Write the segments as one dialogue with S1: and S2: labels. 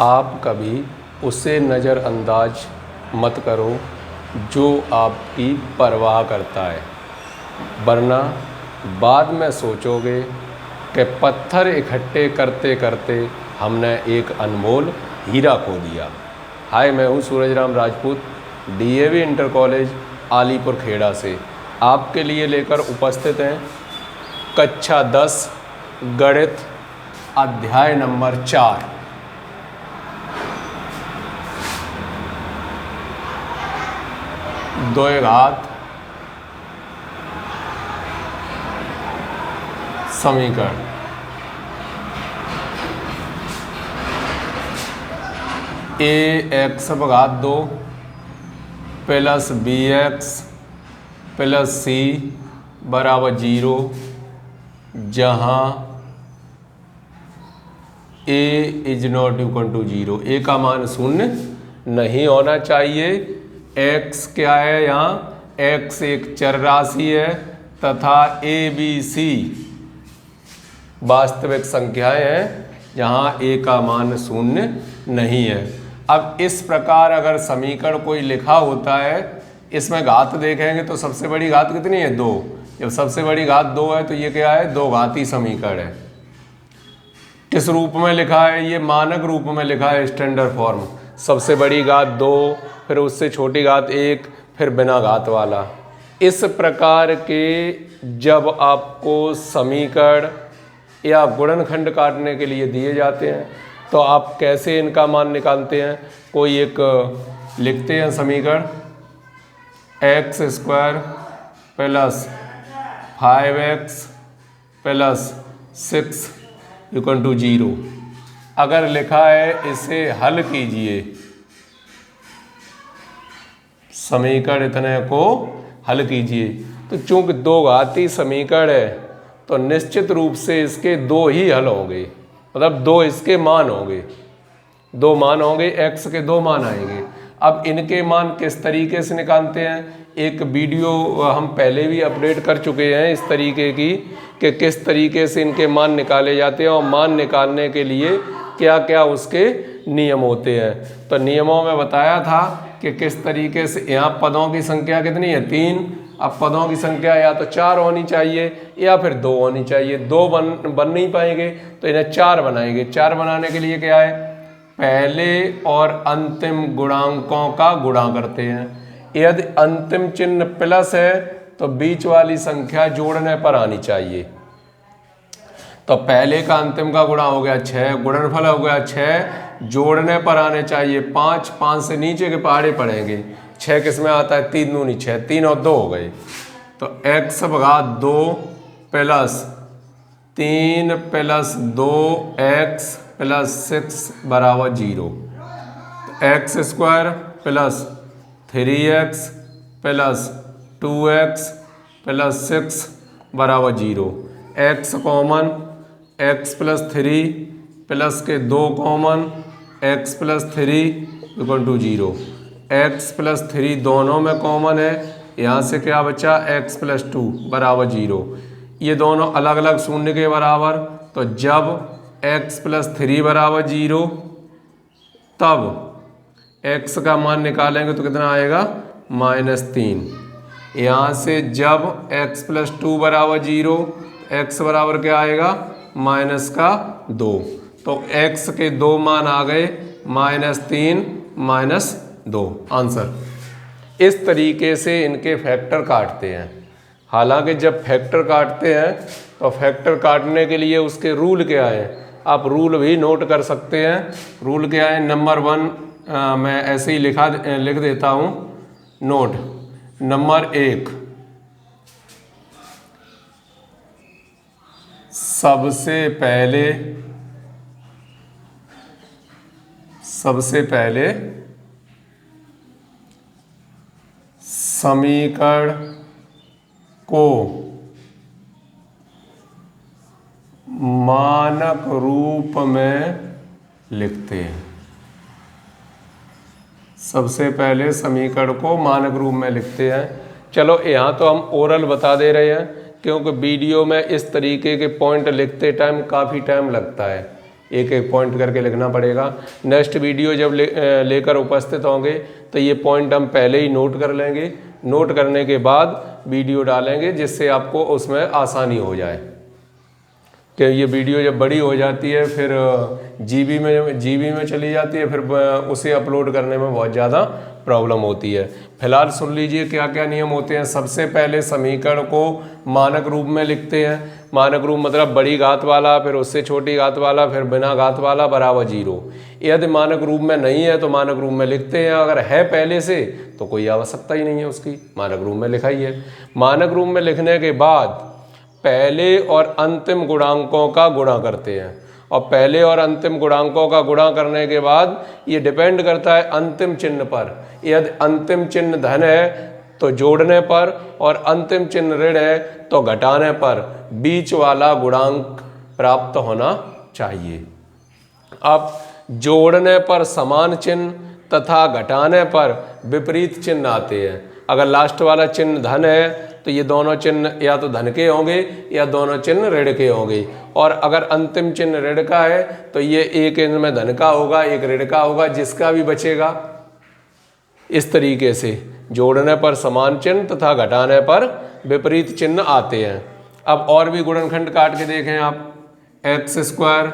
S1: आप कभी उसे नज़रअंदाज मत करो जो आपकी परवाह करता है, वरना बाद में सोचोगे कि पत्थर इकट्ठे करते करते हमने एक अनमोल हीरा खो दिया। हाय, मैं हूँ Surajram Rajput, DAV inter college Alipur Kheda से आपके लिए लेकर उपस्थित हैं कक्षा 10 गणित अध्याय नंबर 4। द्विघात समीकरण। ax भाग 2 प्लस bx प्लस c बराबर 0, जहाँ a is not equal to 0। a का मान शून्य नहीं होना चाहिए। x क्या है, यहाँ x एक चर राशि है तथा a b c वास्तविक संख्याएं हैं जहाँ a का मान शून्य नहीं है। अब इस प्रकार अगर समीकरण कोई लिखा होता है, इसमें घात देखेंगे तो सबसे बड़ी घात कितनी है, 2। जब सबसे बड़ी घात 2 है तो ये क्या है, दो घाती समीकरण है। किस रूप में लिखा है, ये मानक रूप में लिखा है, स्टैंडर्ड फॉर्म। सबसे बड़ी घात 2, फिर उससे छोटी घात 1, फिर बिना घात वाला। इस प्रकार के जब आपको समीकरण या गुणनखंड काटने के लिए दिए जाते हैं तो आप कैसे इनका मान निकालते हैं। कोई एक लिखते हैं समीकरण, x² plus 5x plus 6 equal to 0। अगर लिखा है इसे हल कीजिए, समीकरण इतने को हल कीजिए, तो चूंकि दो घाती समीकरण है तो निश्चित रूप से इसके दो ही हल होंगे, मतलब दो इसके मान होंगे, दो मान होंगे, x के दो मान आएंगे। अब इनके मान किस तरीके से निकालते हैं, एक वीडियो हम पहले भी अपडेट कर चुके हैं इस तरीके की कि किस तरीके से इनके मान निकाले जाते हैं और मान निकालने के लिए क्या क्या उसके नियम होते हैं। तो नियमों में बताया था कि किस तरीके से, यहाँ पदों की संख्या कितनी है, 3। अब पदों की संख्या या तो 4 होनी चाहिए या फिर 2 होनी चाहिए। 2 बन नहीं पाएंगे तो इन्हें 4 बनाएंगे। 4 बनाने के लिए क्या है, पहले और अंतिम गुणांकों का गुणा करते हैं। यदि अंतिम चिन्ह प्लस है तो बीच वाली संख्या जोड़ने पर आनी चाहिए। तो पहले का अंतिम का गुणा हो गया 6, गुणनफल हो गया 6, जोड़ने पर आने चाहिए 5। 5 से नीचे के पहाड़े पड़ेंगे। 6 किस में आता है, 3 दूनी 6, 3 और 2 हो गए। तो x भाग 2 प्लस 3 प्लस 2x प्लस 6 बराबर 0। x² plus 3x plus 2x plus 6 बराबर 0। x common, x plus 3 plus के 2 common, x plus 3 equal to 0। x plus 3 दोनों में कॉमन है, यहाँ से क्या बचा, x प्लस 2 बराबर 0। ये दोनों अलग अलग शून्य के बराबर, तो जब x प्लस 3 बराबर 0 तब x का मान निकालेंगे तो कितना आएगा, -3। यहाँ से जब x प्लस 2 बराबर 0, x बराबर क्या आएगा, -2। तो x के दो मान आ गए, -3 -2 आंसर। इस तरीके से इनके फैक्टर काटते हैं। हालांकि जब फैक्टर काटते हैं तो फैक्टर काटने के लिए उसके रूल क्या है, आप रूल भी नोट कर सकते हैं। रूल क्या है, नंबर 1 मैं ऐसे ही लिख देता हूँ, नोट। नंबर 1, सबसे पहले समीकरण को मानक रूप में लिखते हैं। सबसे पहले समीकरण को मानक रूप में लिखते हैं। चलो यहाँ तो हम ओरल बता दे रहे हैं क्योंकि वीडियो में इस तरीके के पॉइंट लिखते टाइम काफ़ी टाइम लगता है, एक एक पॉइंट करके लिखना पड़ेगा। नेक्स्ट वीडियो जब लेकर उपस्थित होंगे तो ये पॉइंट हम पहले ही नोट कर लेंगे, नोट करने के बाद वीडियो डालेंगे जिससे आपको उसमें आसानी हो जाए। कि ये वीडियो जब बड़ी हो जाती है फिर जीबी में चली जाती है, फिर उसे अपलोड करने में बहुत ज़्यादा प्रॉब्लम होती है। फिलहाल सुन लीजिए क्या क्या नियम होते हैं। सबसे पहले समीकरण को मानक रूप में लिखते हैं। मानक रूप मतलब बड़ी घात वाला, फिर उससे छोटी घात वाला, फिर बिना घात वाला बराबर 0। यदि मानक रूप में नहीं है तो मानक रूप में लिखते हैं, अगर है पहले से तो कोई आवश्यकता ही नहीं है उसकी, मानक रूप में लिखा ही है। मानक रूप में लिखने के बाद पहले और अंतिम गुणांकों का गुणा करते हैं, और पहले और अंतिम गुणांकों का गुणा करने के बाद ये डिपेंड करता है अंतिम चिन्ह पर। यदि अंतिम चिन्ह धन है तो जोड़ने पर, और अंतिम चिन्ह ऋण है तो घटाने पर बीच वाला गुणांक प्राप्त होना चाहिए। अब जोड़ने पर समान चिन्ह तथा घटाने पर विपरीत चिन्ह आते हैं। अगर लास्ट वाला चिन्ह धन है तो ये दोनों चिन्ह या तो धन के होंगे या दोनों चिन्ह ऋण के होंगे, और अगर अंतिम चिन्ह ऋण का है तो ये एक इनमें धन का होगा, एक ऋण का होगा, जिसका भी बचेगा। इस तरीके से जोड़ने पर समान चिन्ह तथा घटाने पर विपरीत चिन्ह आते हैं। अब और भी गुणनखंड काट के देखें आप। x²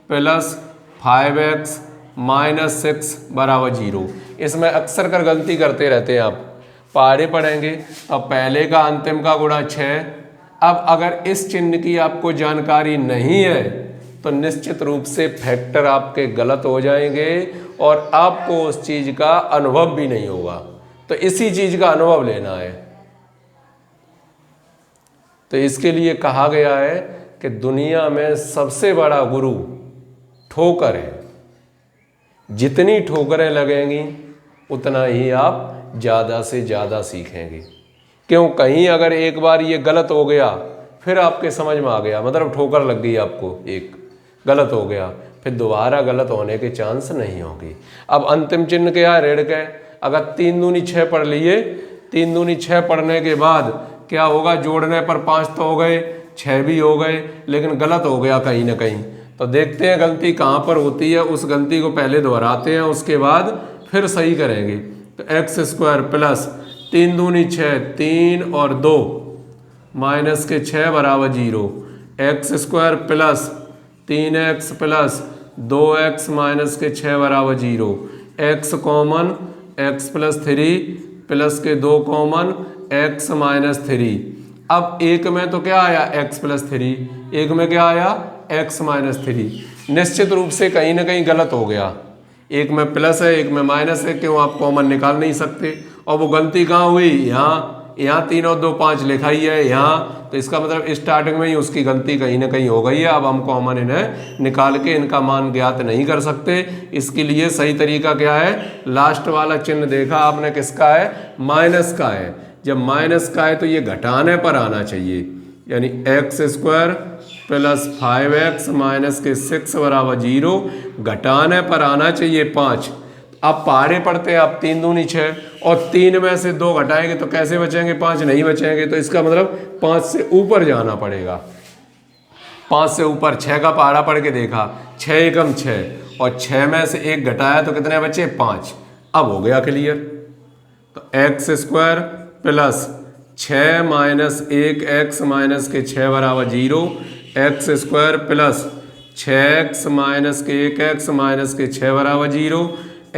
S1: प्लस 5x माइनस 6 बराबर 0। इसमें अक्सर कर गलती करते रहते हैं आप। पहाड़े पढ़ेंगे तो पहले का अंतिम का गुणा 6। अब अगर इस चिन्ह की आपको जानकारी नहीं है तो निश्चित रूप से फैक्टर आपके गलत हो जाएंगे और आपको उस चीज़ का अनुभव भी नहीं होगा। तो इसी चीज़ का अनुभव लेना है। तो इसके लिए कहा गया है कि दुनिया में सबसे बड़ा गुरु ठोकर है। जितनी ठोकरें लगेंगी उतना ही आप ज़्यादा से ज़्यादा सीखेंगे। क्यों? कहीं अगर एक बार ये गलत हो गया फिर आपके समझ में आ गया, मतलब ठोकर लग गई आपको, एक गलत हो गया, फिर दोबारा गलत होने के चांस नहीं होंगे। अब अंतिम चिन्ह क्या है? ऋण का। अगर 3 दूनी 6 पढ़ लिए, 3 दूनी 6 पढ़ने के बाद क्या होगा? जोड़ने पर 5 तो हो गए, 6 भी हो गए, लेकिन गलत हो गया कहीं ना कहीं। तो देखते हैं गलती कहाँ पर होती है, उस गलती को पहले दोहराते हैं, उसके बाद फिर सही करेंगे। तो x² प्लस 3 दूनी 6, 3 और 2 माइनस के 6 बराबर 0। x² plus 3x plus 2x minus के 6 बराबर 0। x common, x plus 3 plus के 2 कॉमन, x माइनस 3। अब एक में तो क्या आया? x प्लस 3, एक में क्या आया? x minus 3। निश्चित रूप से कहीं ना कहीं गलत हो गया। एक में प्लस है, एक में माइनस है, क्यों? आप कॉमन निकाल नहीं सकते। और वो गलती कहाँ हुई? यहाँ 3 और 2 5 लिखा ही है यहाँ, तो इसका मतलब स्टार्टिंग में ही उसकी गलती कहीं ना कहीं हो गई है। अब हम कॉमन इन्हें निकाल के इनका मान ज्ञात नहीं कर सकते। इसके लिए सही तरीका क्या है? लास्ट वाला चिन्ह देखा आपने किसका है? माइनस का है। जब माइनस का है तो ये घटाने पर आना चाहिए, यानी x² प्लस 5x माइनस के 6 बराबर 0, घटाने पर आना चाहिए 5। अब पहाड़े पढ़ते हैं आप, 3 दूनी 6 और 3 में से 2 घटाएंगे तो कैसे बचेंगे? 5 नहीं बचेंगे। तो इसका मतलब 5 से ऊपर जाना पड़ेगा। 5 से ऊपर 6 का पहाड़ा पढ़ के देखा, 6 एकम 6 और 6 में से 1 घटाया तो कितने बचे? 5। अब हो गया क्लियर। तो x² plus 6 minus 1x minus के 6 बराबर 0। x² प्लस 6x माइनस के 1x माइनस के 6 बराबर 0।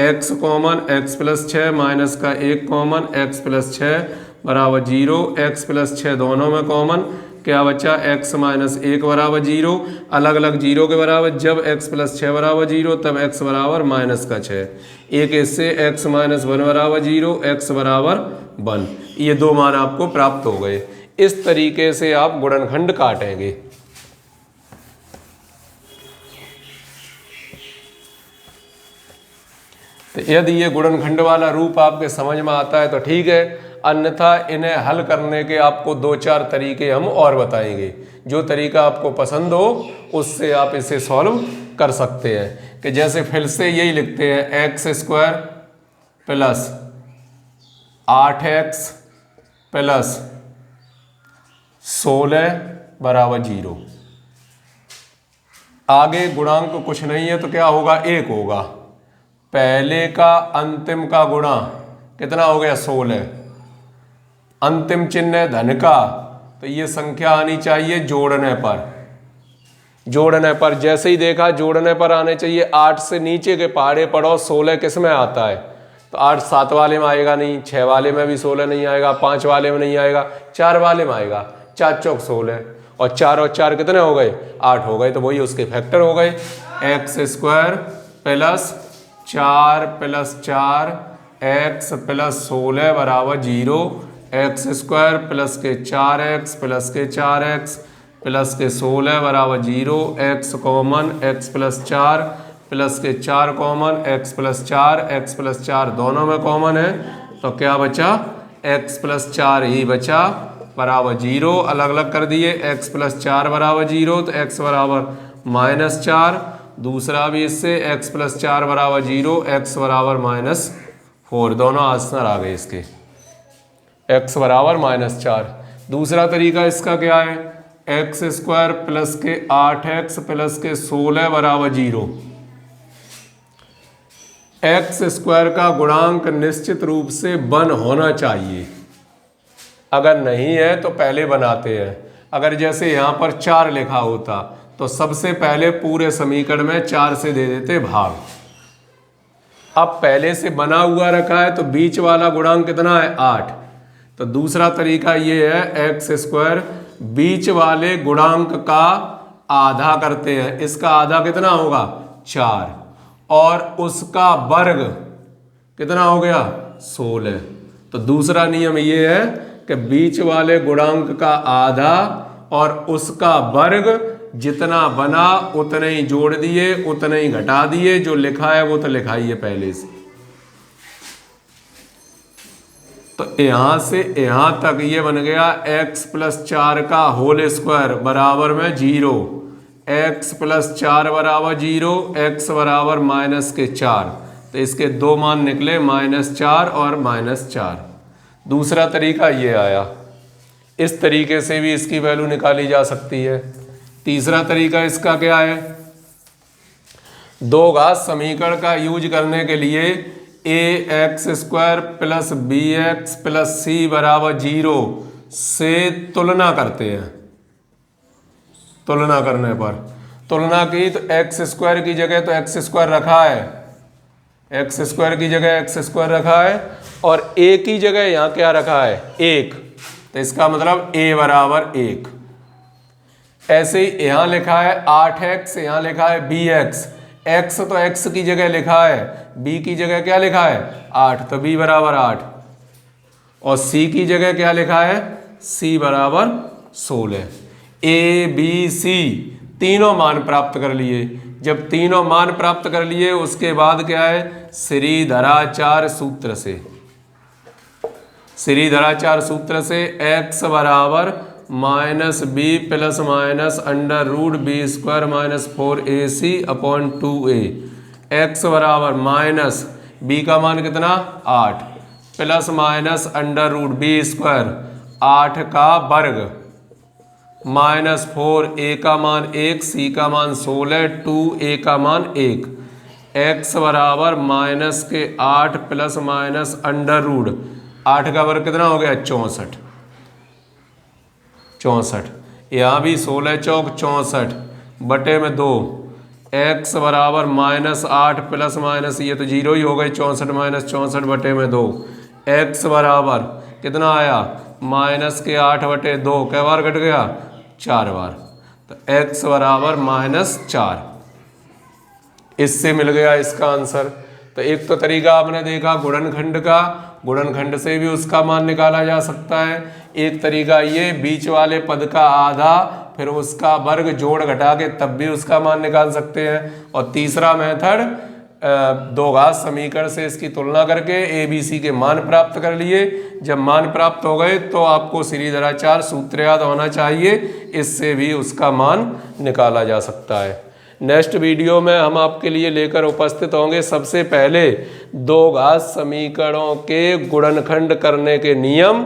S1: x common, x plus 6 minus का 1 कॉमन, x प्लस 6 बराबर 0। x प्लस 6 दोनों में कॉमन, क्या बचा? x माइनस 1 बराबर 0। अलग अलग 0 के बराबर, जब x प्लस 6 बराबर 0 तब x बराबर माइनस का 6। एक इससे x माइनस 1 बराबर 0, x बराबर 1। ये 2 मान आपको प्राप्त हो गए। इस तरीके से आप गुणनखंड काटेंगे। तो यदि ये गुणनखंड वाला रूप आपके समझ में आता है तो ठीक है, अन्यथा इन्हें हल करने के आपको 2-4 तरीके हम और बताएंगे। जो तरीका आपको पसंद हो उससे आप इसे सॉल्व कर सकते हैं। कि जैसे फिर से यही लिखते हैं, x² प्लस 8x प्लस 16 बराबर 0। आगे गुणांक कुछ नहीं है तो क्या होगा, 1 होगा। पहले का अंतिम का गुणा कितना हो गया, 16। अंतिम चिन्ह है धन का, तो ये संख्या आनी चाहिए जोड़ने पर। जोड़ने पर जैसे ही देखा जोड़ने पर आने चाहिए। 8 से नीचे के पहाड़े पढ़ो, 16 किस में आता है, तो 8 7 वाले में आएगा नहीं, 6 वाले में भी 16 नहीं आएगा, 5 वाले में नहीं आएगा, 4 वाले में आएगा। 4 चौक 16 और 4 कितने हो गए, 8 हो गए, तो वही उसके फैक्टर हो गए। x² plus 4 plus 4 x plus 16 बराबर 0। x² प्लस के 4x प्लस के 4x प्लस के 16 बराबर 0। x common, x plus 4 plus के 4 common, x plus 4 x plus 4 दोनों में कॉमन है, तो क्या बचा, x प्लस 4 ही बचा बराबर 0। अलग अलग कर दिए, x प्लस 4 बराबर 0, तो x बराबर -4। दूसरा भी इससे x प्लस 4 बराबर 0, x बराबर -4। दोनों आंसर आ गए इसके, x बराबर -4। दूसरा तरीका इसका क्या है, x² प्लस के 8x प्लस के 16 बराबर 0। x² का गुणांक निश्चित रूप से 1 होना चाहिए। अगर नहीं है तो पहले बनाते हैं। अगर जैसे यहाँ पर 4 लिखा होता तो सबसे पहले पूरे समीकरण में 4 से दे देते भाग। अब पहले से बना हुआ रखा है तो बीच वाला गुणांक कितना है, 8। तो दूसरा तरीका ये है, x² बीच वाले गुणांक का आधा करते हैं। इसका आधा कितना होगा, 4, और उसका वर्ग कितना हो गया, 16। तो दूसरा नियम ये है कि बीच वाले गुणांक का आधा और उसका वर्ग, जितना बना उतने ही जोड़ दिए, उतने ही घटा दिए। जो लिखा है वो तो लिखा ही है पहले से। तो यहां से यहां तक ये बन गया x प्लस 4 का होल स्क्वायर बराबर में 0। x प्लस 4 बराबर 0, x बराबर -4। तो इसके दो मान निकले, -4 और -4। दूसरा तरीका ये आया। इस तरीके से भी इसकी वैल्यू निकाली जा सकती है। तीसरा तरीका इसका क्या है, दो घात समीकरण का यूज करने के लिए ax² plus bx plus c बराबर 0 से तुलना करते हैं। तुलना करने पर तुलना की तो x² की जगह तो x² रखा है, x² की जगह x² रखा है, और a की जगह यहाँ क्या रखा है, 1। तो इसका मतलब a बराबर 1। ऐसे ही यहाँ लिखा है 8x, यहाँ लिखा है bx। x तो x की जगह लिखा है, b की जगह क्या लिखा है, 8, तो b बराबर 8। और c की जगह क्या लिखा है, c बराबर 16। a b c तीनों मान प्राप्त कर लिए। जब तीनों मान प्राप्त कर लिए उसके बाद क्या है, श्रीधराचार्य सूत्र से, श्रीधराचार्य सूत्र से x बराबर -b plus minus √b² -4ac upon 2a। x बराबर माइनस b का मान कितना, 8, प्लस माइनस √b², 8 का वर्ग, -4, a का मान 1, c का मान 16, 2a का मान 1। x बराबर -8 प्लस माइनस √8 का वर्ग कितना हो गया, 64। 64, यहाँ भी 16 चौक 64 बटे में 2। x बराबर -8 प्लस माइनस, ये तो 0 ही हो गई, 64 माइनस 64 बटे में 2। x बराबर कितना आया, -8 बटे 2, कै बार घट गया, 4 बार। तो x बराबर -4। इससे मिल गया इसका आंसर। तो एक तो तरीका आपने देखा गुणनखंड का, गुणनखंड से भी उसका मान निकाला जा सकता है। एक तरीका ये बीच वाले पद का आधा फिर उसका वर्ग जोड़ घटा के तब भी उसका मान निकाल सकते हैं। और तीसरा मेथड दो घात समीकरण से इसकी तुलना करके ए बी सी के मान प्राप्त कर लिए। जब मान प्राप्त हो गए तो आपको श्रीधराचार्य सूत्र याद होना चाहिए, इससे भी उसका मान निकाला जा सकता है। नेक्स्ट वीडियो में हम आपके लिए लेकर उपस्थित होंगे सबसे पहले दो घात समीकरणों के गुणनखंड करने के नियम,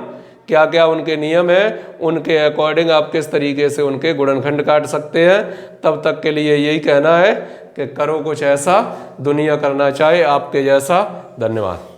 S1: क्या क्या उनके नियम हैं, उनके अकॉर्डिंग आप किस तरीके से उनके गुणनखंड काट सकते हैं। तब तक के लिए यही कहना है कि करो कुछ ऐसा, दुनिया करना चाहे आपके जैसा। धन्यवाद।